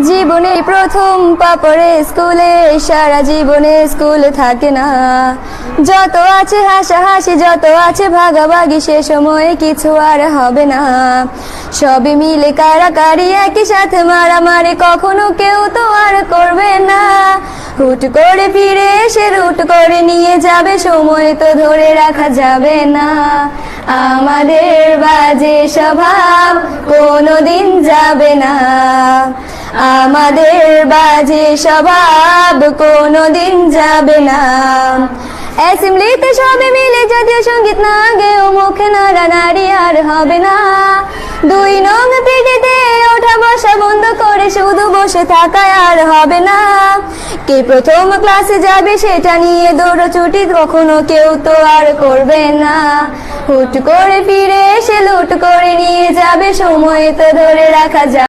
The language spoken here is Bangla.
জীবনে প্রথম পা পড়ে স্কুলে, সারা জীবনে স্কুল থাকে না। যত আছে হাসাহাসি, যত আছে ভাগাভাগি, সে সময়ে কিছু আর হবে না। সবই মিলে কারাকারি, একই সাথে মারামারি, কখনো কেউ তো আর করবে না। হুট করে ফিরে এসে রুট করে নিয়ে যাবে, সময় তো ধরে রাখা যাবে না। আমাদের বাজে স্বভাব কোনোদিন যাবে না, আমাদের বাজে স্বভাব কোনোদিন যাবে না। অ্যাসেম্বলিতে সবে মিলে জাতীয় সঙ্গীত না গেও মুখে নাড়ানাড়ি আর হবে না। 2 নং পিটিতে ওঠা বসা বন্ধ করে শুধু বসে থাকায় আর হবে না। কে প্রথম ক্লাসে যাবে সেটা নিয়ে দৌড়ছুটি কখনো কেউ তো আর করবে না। হুট করে ফিরে এসে লুট করে নিয়ে যাবে, সময় তো ধরে রাখা যাবে